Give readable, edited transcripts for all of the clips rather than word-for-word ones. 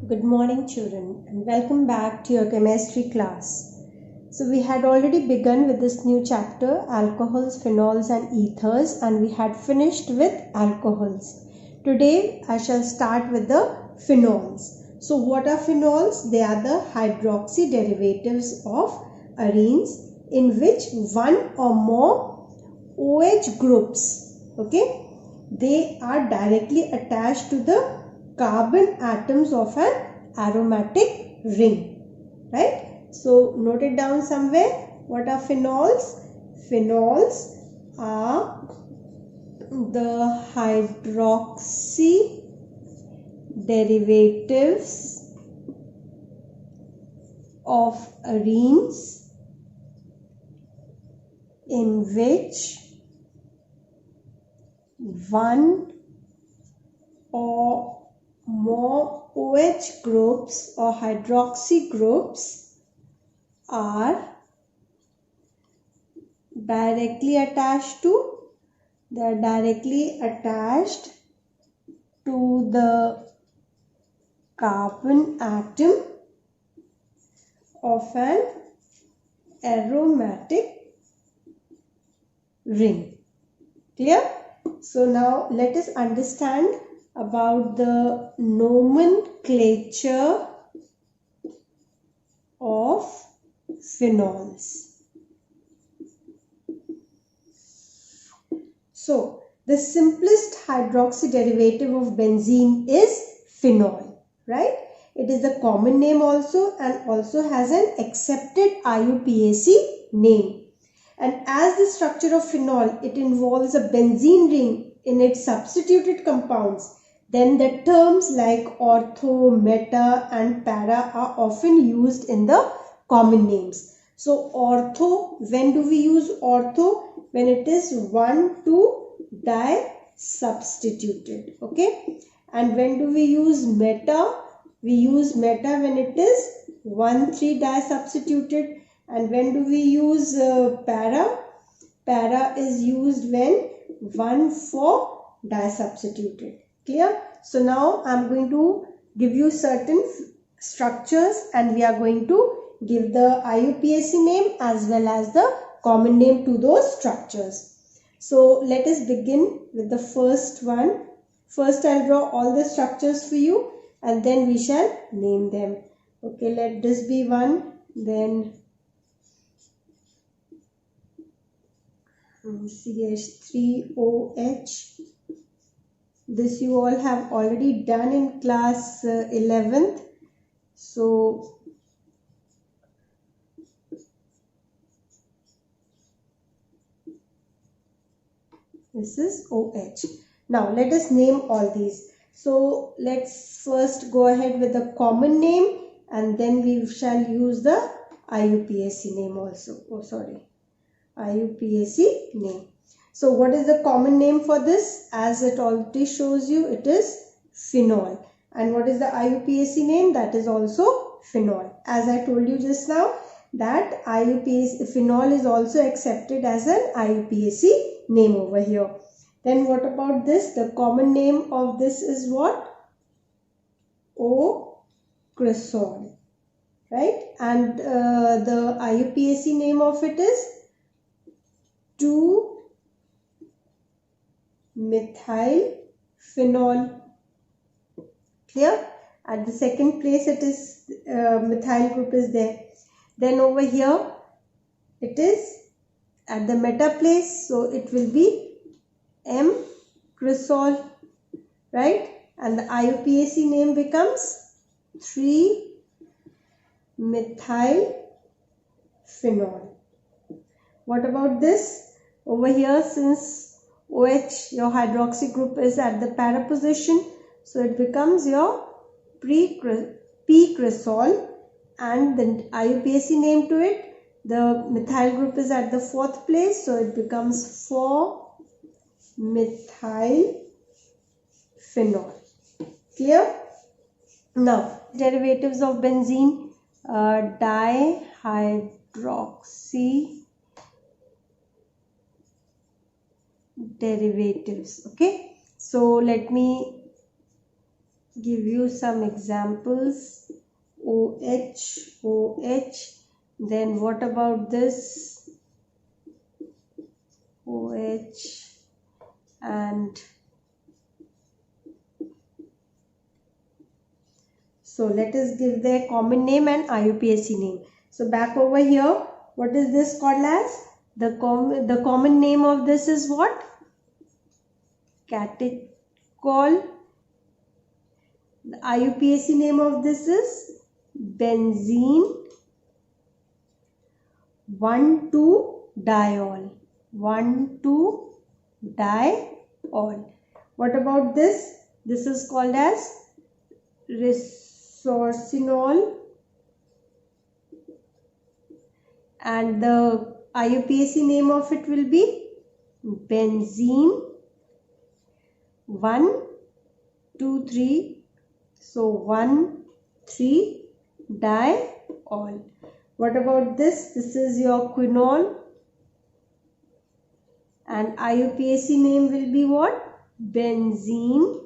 Good morning children and welcome back to your chemistry class. So we had already begun with this new chapter, alcohols, phenols and ethers, and we had finished with alcohols. Today I shall start with the phenols. So what are phenols? They are the hydroxy derivatives of arenes in which one or more OH groups, they are directly attached to the carbon atoms of an aromatic ring, right? So note it down somewhere. What are phenols? Phenols are the hydroxy derivatives of arenes in which one or more OH groups or hydroxy groups are directly attached to the carbon atom of an aromatic ring. Clear? So now let us understand about the nomenclature of phenols. So the simplest hydroxy derivative of benzene is phenol, right? It is the common name also and also has an accepted IUPAC name. And as the structure of phenol, it involves a benzene ring in its substituted compounds, then the terms like ortho, meta and para are often used in the common names. So ortho, when do we use ortho? When it is 1,2 di-substituted, okay? And when do we use meta? We use meta when it is 1,3 di-substituted. And when do we use para? Para is used when 1,4 di-substituted. Clear? So now I am going to give you certain structures and we are going to give the IUPAC name as well as the common name to those structures. So let us begin with the first one. First I'll draw all the structures for you and then we shall name them. Okay, let this be one, then CH3OH. This you all have already done in class 11th. So this is OH. Now let us name all these. So let's first go ahead with the common name and then we shall use the IUPAC name also. IUPAC name. So what is the common name for this? As it already shows you, it is phenol. And what is the IUPAC name? That is also phenol. As I told you just now, that phenol is also accepted as an IUPAC name over here. Then what about this? The common name of this is what? O-cresol, right? And the IUPAC name of it is 2-methyl-phenol. Clear? At the second place it is methyl group is there. Then over here it is at the meta place, so it will be M-cresol, right? And the IUPAC name becomes 3-methyl-phenol. What about this? Over here, since OH, your hydroxy group is at the para position, so it becomes your P-cresol, and the IUPAC name to it, the methyl group is at the 4th place, so it becomes 4-methyl-phenol. Clear? Now, derivatives of benzene, dihydroxy derivatives. Okay, so let me give you some examples. OH, OH. Then what about this? OH and so let us give their common name and IUPAC name. So back over here, what is this called as? The common name of this is what? Catechol. The IUPAC name of this is benzene 1,2-diol. 1,2-diol. What about this? This is called as resorcinol, and the IUPAC name of it will be benzene 1,2,3. So 1,3-diol. What about this? This is your quinol, and IUPAC name will be what? Benzene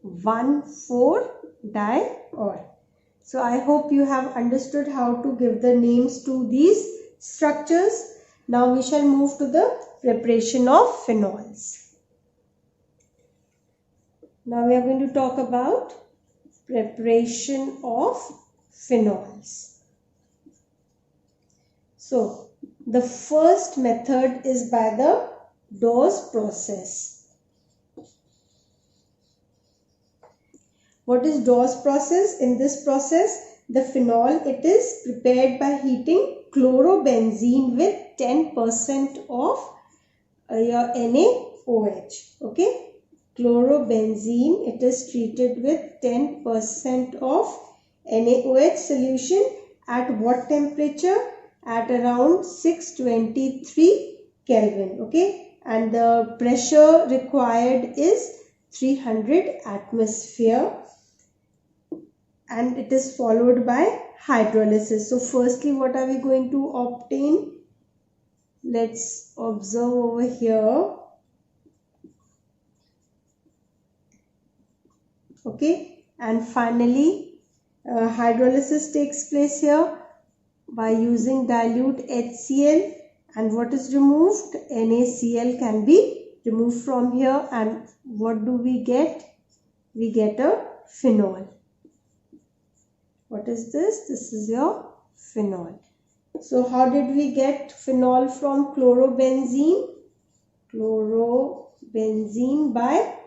1,4-diol. So I hope you have understood how to give the names to these structures. Now we shall move to the preparation of phenols. Now we are going to talk about preparation of phenols. So the first method is by the Dawes process. What is Dawes process? In this process, the phenol, it is prepared by heating chlorobenzene with 10% of your NaOH. Okay. Chlorobenzene, it is treated with 10% of NaOH solution at what temperature? At around 623 Kelvin. Okay. And the pressure required is 300 atmosphere. And it is followed by hydrolysis. So firstly, what are we going to obtain? Let's observe over here. Okay, and finally hydrolysis takes place here by using dilute HCl, and what is removed? NaCl can be removed from here, and what do we get? We get a phenol. What is this? This is your phenol. So how did we get phenol from chlorobenzene? Chlorobenzene by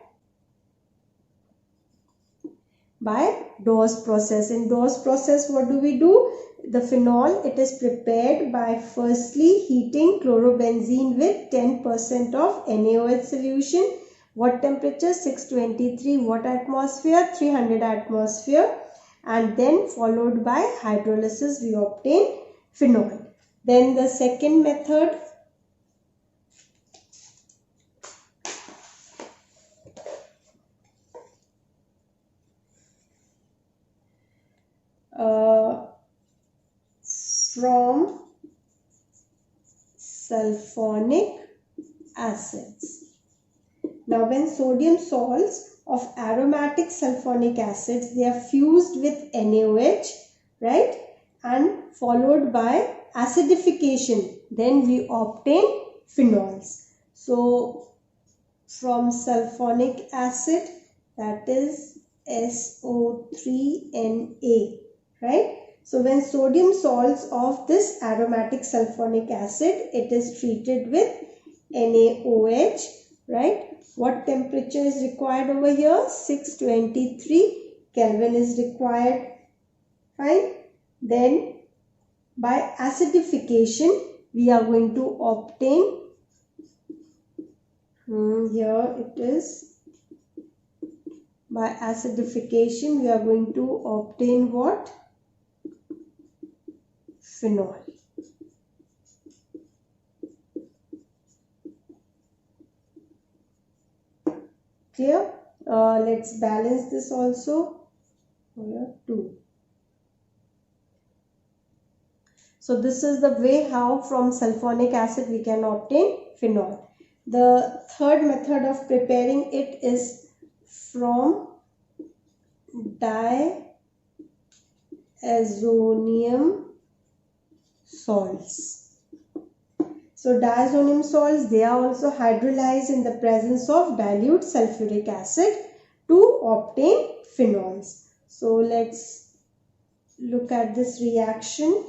Dawes process. In Dawes process, what do we do? The phenol, it is prepared by firstly heating chlorobenzene with 10% of NaOH solution. What temperature? 623. What atmosphere? 300 atmosphere. And then followed by hydrolysis, we obtain phenol. Then the second method, from sulfonic acids. Now when sodium salts of aromatic sulfonic acids, they are fused with NaOH, right, and followed by acidification, then we obtain phenols. So from sulfonic acid, that is SO3Na, right? So when sodium salts of this aromatic sulfonic acid, it is treated with NaOH, right? What temperature is required over here? 623 Kelvin is required. Fine. Then by acidification, we are going to obtain, here it is, by acidification, we are going to obtain what? Phenol. Clear? Let's balance this also. Here 2. So this is the way how from sulfonic acid we can obtain phenol. The third method of preparing it is from diazonium salts. So diazonium salts, they are also hydrolyzed in the presence of dilute sulfuric acid to obtain phenols. So let's look at this reaction.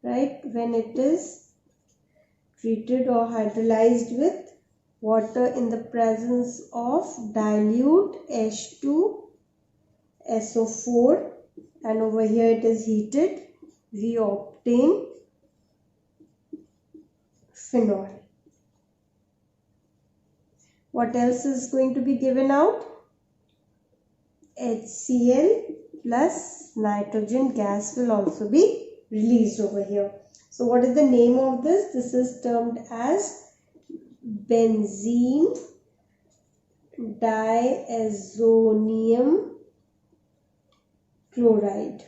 Right, when it is treated or hydrolyzed with water in the presence of dilute H2SO4 and over here it is heated, we obtain phenol. What else is going to be given out? HCl plus nitrogen gas will also be released over here. So what is the name of this? This is termed as benzene diazonium chloride.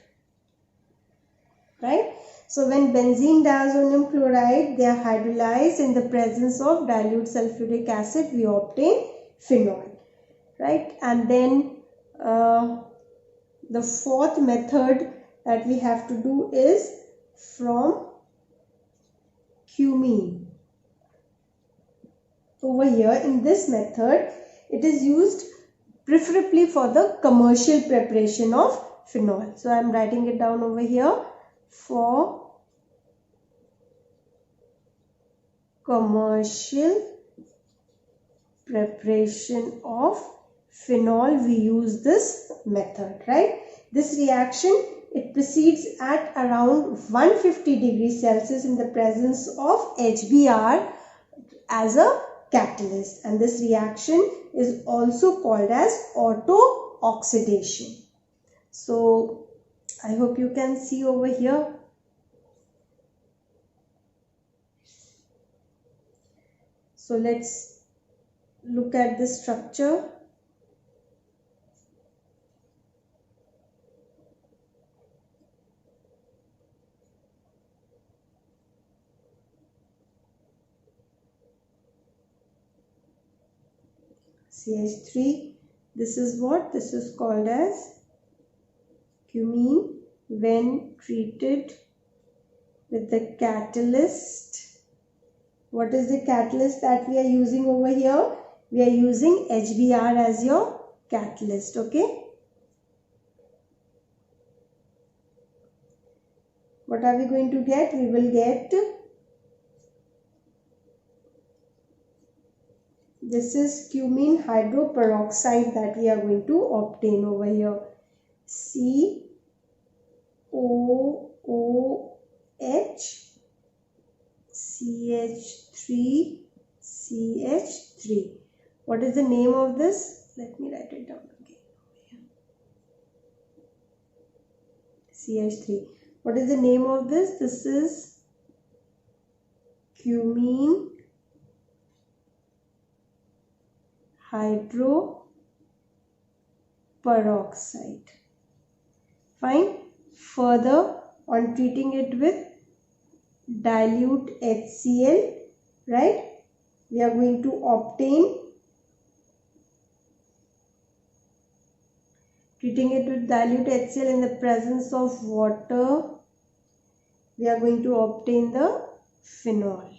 Right? So when benzene diazonium chloride, they are hydrolyzed in the presence of dilute sulfuric acid, we obtain phenol. Right? And then the fourth method that we have to do is from cumene. Over here in this method, it is used preferably for the commercial preparation of phenol. So I am writing it down over here. For commercial preparation of phenol, we use this method, right? This reaction, it proceeds at around 150 degrees Celsius in the presence of HBr as a catalyst, and this reaction is also called as auto-oxidation. So I hope you can see over here. So let's look at the structure. CH3, this is what? This is called as cumene when treated with the catalyst. What is the catalyst that we are using over here? We are using HBr as your catalyst, okay? What are we going to get? We will get, this is cumene hydroperoxide that we are going to obtain over here. COOH CH3CH3. What is the name of this? Let me write it down again. CH3. What is the name of this? This is cumene hydroperoxide. Fine. Further, on treating it with dilute HCl, right, we are going to obtain, treating it with dilute HCl in the presence of water, we are going to obtain the phenol.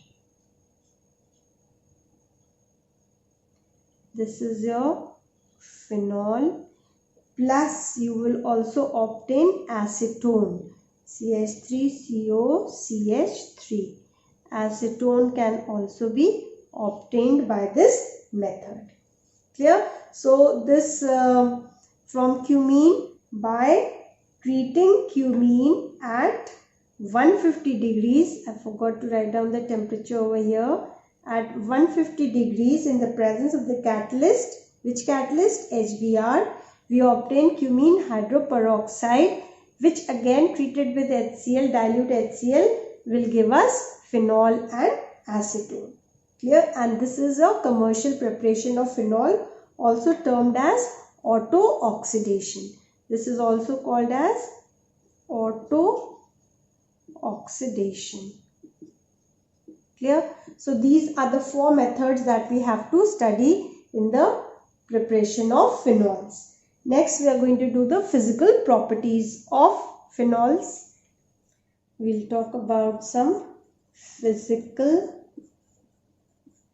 This is your phenol, plus you will also obtain acetone, CH3COCH3. Acetone can also be obtained by this method. Clear? So this from cumene, by treating cumene at 150 degrees, I forgot to write down the temperature over here, at 150 degrees in the presence of the catalyst. Which catalyst? HBr. We obtain cumene hydroperoxide, which again treated with HCl, dilute HCl, will give us phenol and acetone. Clear? And this is a commercial preparation of phenol, also termed as auto-oxidation. This is also called as auto-oxidation. Clear? So these are the 4 methods that we have to study in the preparation of phenols. Next, we are going to do the physical properties of phenols. We'll talk about some physical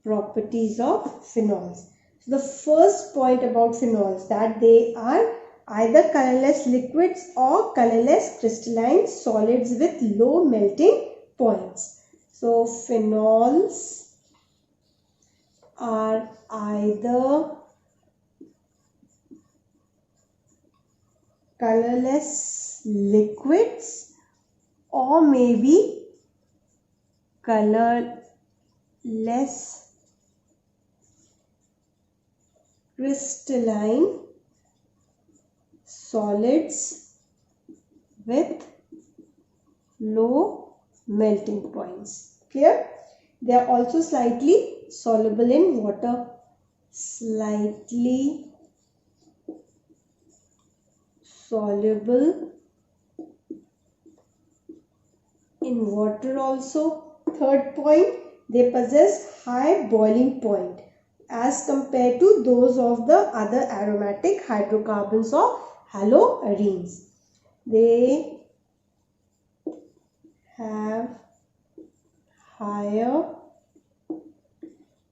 properties of phenols. So the first point about phenols, that they are either colorless liquids or colorless crystalline solids with low melting points. So phenols are either colorless liquids or maybe colorless crystalline solids with low melting points. Clear? They are also slightly soluble in water. Slightly soluble in water also. Third point, they possess high boiling point as compared to those of the other aromatic hydrocarbons or haloarenes. They have higher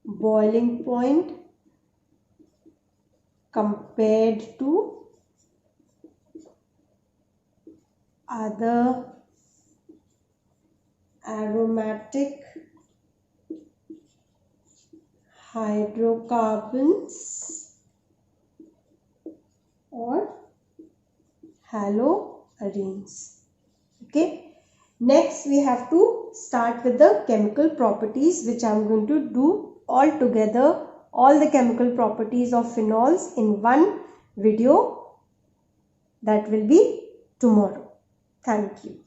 boiling point compared to other aromatic hydrocarbons or haloarenes. Okay. Next, we have to start with the chemical properties, which I am going to do all together, all the chemical properties of phenols in one video. That will be tomorrow. Thank you.